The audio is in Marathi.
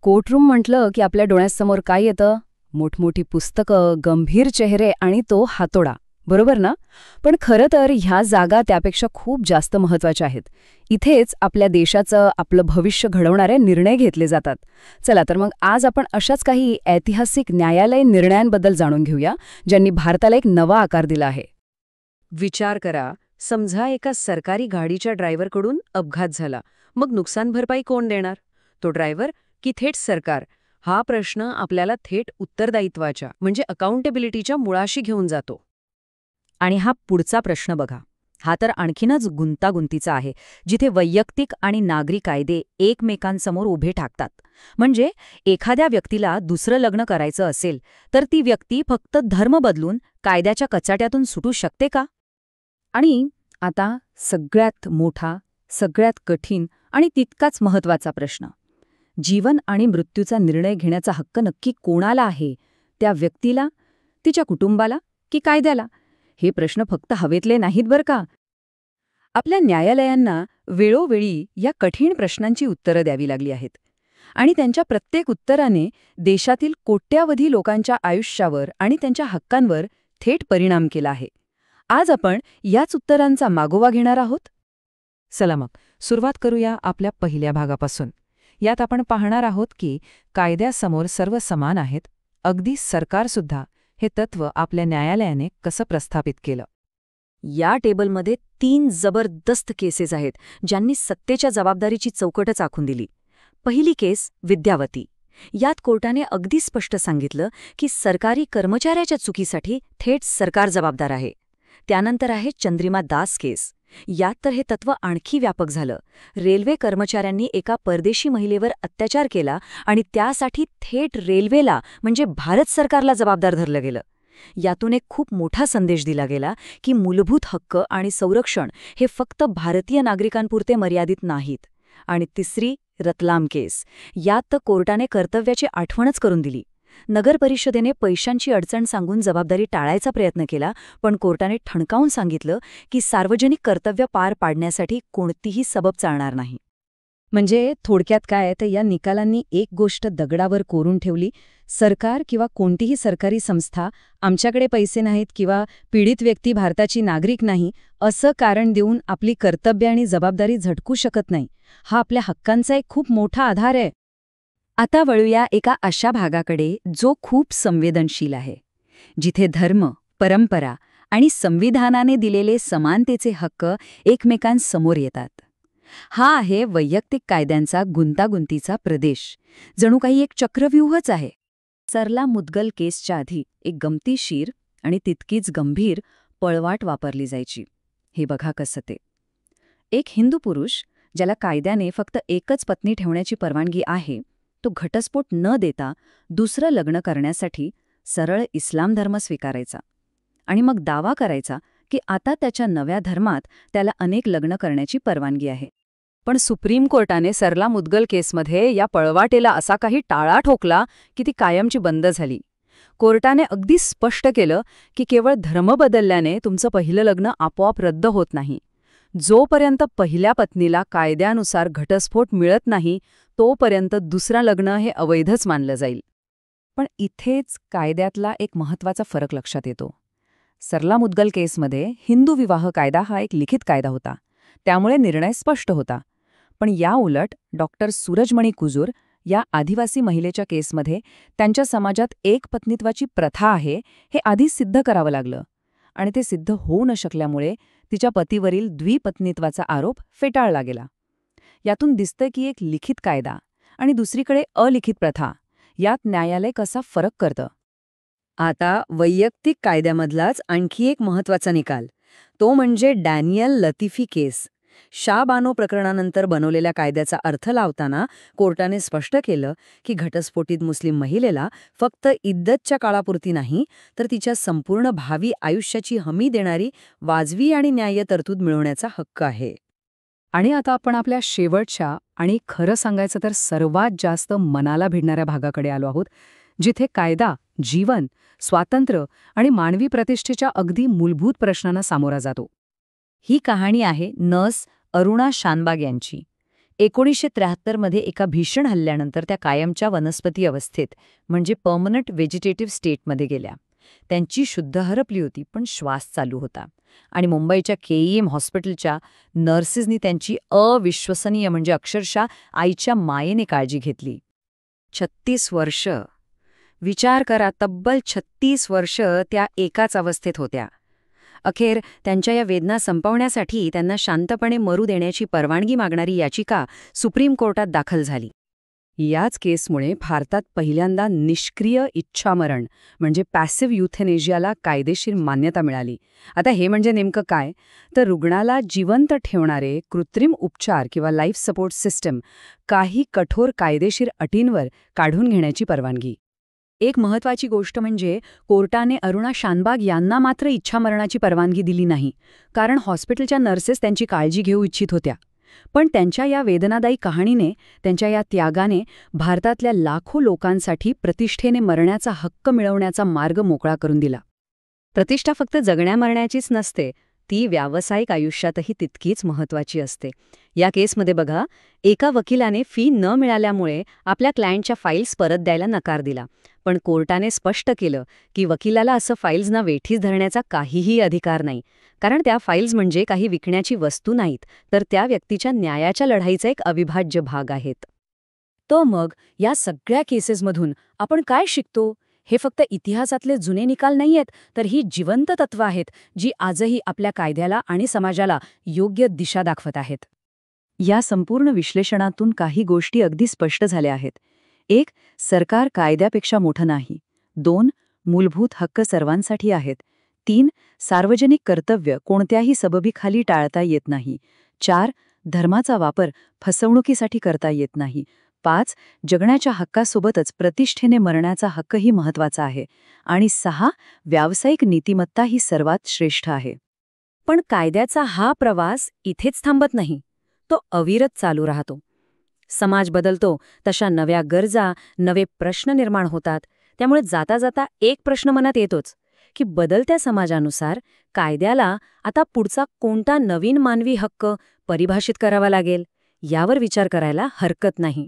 कोर्टरूम म्हटलं की आपल्या डोळ्यासमोर काय येतं? मोठमोठी पुस्तकं, गंभीर चेहरे आणि तो हातोडा. बरोबर ना? पण खरं तर ह्या जागा त्यापेक्षा खूप जास्त महत्वाच्या आहेत. इथेच आपल्या देशाचं, आपलं भविष्य घडवणारे निर्णय घेतले जातात. चला तर मग आज आपण अशाच काही ऐतिहासिक न्यायालयीन निर्णयांबद्दल जाणून घेऊया, ज्यांनी भारताला एक नवा आकार दिला आहे. विचार करा, समजा एका सरकारी गाडीच्या ड्रायव्हरकडून अपघात झाला. मग नुकसान भरपाई कोण देणार? तो ड्रायव्हर की थेट सरकार? हा प्रश्न आपल्याला थेट उत्तरदायित्वाच्या म्हणजे अकाउंटेबिलिटीच्या मुळाशी घेऊन जातो. आणि हा पुढचा प्रश्न बघा. हा तर आणखीनच गुंतागुंतीचा आहे, जिथे वैयक्तिक आणि नागरी कायदे एकमेकांसमोर उभे ठाकतात. म्हणजे एखाद्या व्यक्तीला दुसरं लग्न करायचं असेल तर ती व्यक्ती फक्त धर्म बदलून कायद्याच्या कचाट्यातून सुटू शकते का? आणि आता सगळ्यात मोठा, सगळ्यात कठीण आणि तितकाच महत्वाचा प्रश्न. जीवन आणि मृत्यूचा निर्णय घेण्याचा हक्क नक्की कोणाला आहे? त्या व्यक्तीला, तिच्या कुटुंबाला की कायद्याला? हे प्रश्न फक्त हवेतले नाहीत बरं का. आपल्या न्यायालयांना वेळोवेळी या कठीण प्रश्नांची उत्तरं द्यावी लागली आहेत. आणि त्यांच्या प्रत्येक उत्तराने देशातील कोट्यावधी लोकांच्या आयुष्यावर आणि त्यांच्या हक्कांवर थेट परिणाम केला आहे. आज आपण याच उत्तरांचा मागोवा घेणार आहोत. चला मग सुरुवात करूया आपल्या पहिल्या भागापासून. यात आपण पाहणार आहोत की कायद्यासमोर सर्व समान आहेत, अगदी सरकारसुद्धा. हे तत्त्व आपल्या न्यायालयाने कसं प्रस्थापित केलं? या टेबलमध्ये 3 जबरदस्त केसेस आहेत, ज्यांनी सत्तेच्या जबाबदारीची चौकटच आखून दिली. पहिली केस विद्यावती. यात कोर्टाने अगदी स्पष्ट सांगितलं की सरकारी कर्मचाऱ्याच्या चुकीसाठी थेट सरकार जबाबदार आहे. त्यानंतर आहे चंद्रिमा दास केस. यात तर हे तत्त्व आणखी व्यापक झालं. रेल्वे कर्मचाऱ्यांनी एका परदेशी महिलेवर अत्याचार केला आणि त्यासाठी थेट रेल्वेला म्हणजे भारत सरकारला जबाबदार धरलं गेलं. यातून एक खूप मोठा संदेश दिला गेला की मूलभूत हक्क आणि संरक्षण हे फक्त भारतीय नागरिकांपुरते मर्यादित नाहीत. आणि तिसरी रतलाम केस. यात तर कोर्टाने कर्तव्याची आठवणच करून दिली. नगर परिषदेने पैशांची अडचण सांगून जबाबदारी टाळायचा प्रयत्न केला, पण कोर्टाने ठणकावून सांगितलं की सार्वजनिक कर्तव्य पार पाडण्यासाठी कोणतीही सबब चालणार नाही. म्हणजे थोडक्यात काय तर या निकालांनी एक गोष्ट दगडावर कोरून ठेवली: सरकार किंवा कोणतीही सरकारी संस्था आमच्याकडे पैसे नाहीत किंवा पीडित व्यक्ती भारताची नागरिक नाही असं कारण देऊन आपली कर्तव्य आणि जबाबदारी झटकू शकत नाही. हा आपल्या हक्कांचा एक खूप मोठा आधार आहे. आता वळूया एका अशा भागाकडे जो खूप संवेदनशील आहे, जिथे धर्म, परंपरा आणि संविधानाने दिलेले समानतेचे हक्क एकमेकांसमोर येतात. हा आहे वैयक्तिक कायद्यांचा गुंतागुंतीचा प्रदेश. जणू काही एक चक्रव्यूहच आहे. सरला मुद्गल केसच्या आधी एक गमतीशीर आणि तितकीच गंभीर पळवाट वापरली जायची. हे बघा कसं ते. एक हिंदू पुरुष, ज्याला कायद्याने फक्त एकच पत्नी ठेवण्याची परवानगी आहे, तो घटस्फोट न देता दुसरं लग्न करण्यासाठी सरळ इस्लाम धर्म स्वीकारायचा आणि मग दावा करायचा की आता त्याच्या नव्या धर्मात त्याला अनेक लग्न करण्याची परवानगी आहे. पण सुप्रीम कोर्टाने सरला मुद्गल केसमध्ये या पळवाटेला असा काही टाळा ठोकला की ती कायमची बंद झाली. कोर्टाने अगदी स्पष्ट केलं की केवळ धर्म बदलल्याने तुमचं पहिलं लग्न आपोआप रद्द होत नाही. जोपर्यंत पहिल्या पत्नीला कायद्यानुसार घटस्फोट मिळत नाही तोपर्यंत दुसरं लग्न हे अवैधच मानलं जाईल. पण इथेच कायद्यातला एक महत्त्वाचा फरक लक्षात येतो. सरला मुद्गल केसमध्ये हिंदू विवाह कायदा हा एक लिखित कायदा होता, त्यामुळे निर्णय स्पष्ट होता. पण या उलट डॉक्टर सूरजमणी कुजूर या आदिवासी महिलेच्या केसमध्ये त्यांच्या समाजात एक पत्नीत्वाची प्रथा आहे हे आधी सिद्ध करावं लागलं. आणि ते सिद्ध होऊ न शकल्यामुळे तिच्या पतीवरील द्विपत्नीत्वाचा आरोप फेटाळला गेला. यातून दिसतं की एक लिखित कायदा आणि दुसरीकडे अलिखित प्रथा यात न्यायालय कसा फरक करतं. आता वैयक्तिक कायद्यामधलाच आणखी एक महत्त्वाचा निकाल, तो म्हणजे डॅनियल लतिफी केस. शाह बानो प्रकरणानंतर बनवलेल्या कायद्याचा अर्थ लावताना कोर्टाने स्पष्ट केलं की घटस्फोटित मुस्लिम महिलेला फक्त इद्दतच्या काळापुरती नाही तर तिच्या संपूर्ण भावी आयुष्याची हमी देणारी वाजवी आणि न्याय्य तरतूद मिळवण्याचा हक्क आहे. आणि आता आपण आपल्या शेवटच्या आणि खरं सांगायचं तर सर्वात जास्त मनाला भिडणाऱ्या भागाकडे आलो आहोत, जिथे कायदा जीवन, स्वातंत्र्य आणि मानवी प्रतिष्ठेच्या अगदी मूलभूत प्रश्नांना सामोरा जातो. ही कहाणी आहे नर्स अरुणा शानबाग यांची. 1973 मध्ये एका भीषण हल्ल्यानंतर त्या कायमच्या वनस्पती अवस्थेत म्हणजे पर्मनंट व्हेजिटेटिव्ह स्टेटमध्ये गेल्या. त्यांची शुद्ध हरपली होती, पण श्वास चालू होता. आणि मुंबईच्या केईएम हॉस्पिटलच्या नर्सेसनी त्यांची अविश्वसनीय म्हणजे अक्षरशः आईच्या मायेने काळजी घेतली. 36 वर्ष. विचार करा, तब्बल 36 वर्ष त्या एकाच अवस्थेत होत्या. अखेर त्यांच्या या वेदना संपवण्यासाठी त्यांना शांतपणे मरू देण्याची परवानगी मागणारी याचिका सुप्रीम कोर्टात दाखल झाली. याच केसमुळे भारतात पहिल्यांदा निष्क्रिय इच्छामरण म्हणजे पॅसिव्ह युथेनेशियाला कायदेशीर मान्यता मिळाली. आता हे म्हणजे नेमकं काय? तर रुग्णाला जिवंत ठेवणारे कृत्रिम उपचार किंवा लाईफ सपोर्ट सिस्टम काही कठोर कायदेशीर अटींवर काढून घेण्याची परवानगी. एक महत्त्वाची गोष्ट म्हणजे कोर्टाने अरुणा शानबाग यांना मात्र इच्छामरणाची परवानगी दिली नाही, कारण हॉस्पिटलच्या नर्सेस त्यांची काळजी घेऊ इच्छित होत्या. पण त्यांच्या या वेदनादायी कहाणीने, त्यांच्या या त्यागाने भारतातल्या लाखो लोकांसाठी प्रतिष्ठेने मरण्याचा हक्क मिळवण्याचा मार्ग मोकळा करून दिला. प्रतिष्ठा फक्त जगण्या-मरण्याचीच नसते, ती व्यावसायिक आयुष्यातही तितकीच महत्त्वाची असते. या केसमध्ये बघा, एका वकिलाने फी न मिळाल्यामुळे आपल्या क्लायंटच्या फाईल्स परत द्यायला नकार दिला. पण कोर्टाने स्पष्ट केलं की वकिलाला असं फाईल्सना वेठीस धरण्याचा काहीही अधिकार नाही, कारण त्या फाईल्स म्हणजे काही विकण्याची वस्तू नाहीत, तर त्या व्यक्तीच्या न्यायाच्या लढाईचा एक अविभाज्य भाग आहेत. तो मग या सगळ्या केसेसमधून आपण काय शिकतो? हे फक्त इतिहासातले जुने निकाल नाहीयेत, तर ही जिवंत तत्त्वं आहेत जी आजही आपल्या कायद्याला आणि समाजाला योग्य दिशा दाखवत आहेत. या संपूर्ण विश्लेषणातून काही गोष्टी अगदी स्पष्ट झाल्या आहेत. 1. सरकार कायद्यापेक्षा मोठं नाही. 2. मूलभूत हक्क सर्वांसाठी आहेत. 3. सार्वजनिक कर्तव्य कोणत्याही सबबीखाली टाळता येत नाही. 4. धर्माचा वापर फसवणुकीसाठी करता येत नाही. 5. जगण्याच्या हक्कासोबतच प्रतिष्ठेने मरण्याचा हक्कही महत्त्वाचा आहे. आणि 6. व्यावसायिक नीतिमत्ता ही सर्वात श्रेष्ठ आहे. पण कायद्याचा हा प्रवास इथेच थांबत नाही. तो अविरत चालू राहतो. समाज बदलतो तशा नव्या गरजा, नवे प्रश्न निर्माण होतात. त्यामुळे जाता जाता एक प्रश्न मनात येतोच की बदलत्या समाजानुसार कायद्याला आता पुढचा कोणता नवीन मानवी हक्क परिभाषित करावा लागेल, यावर विचार करायला हरकत नाही.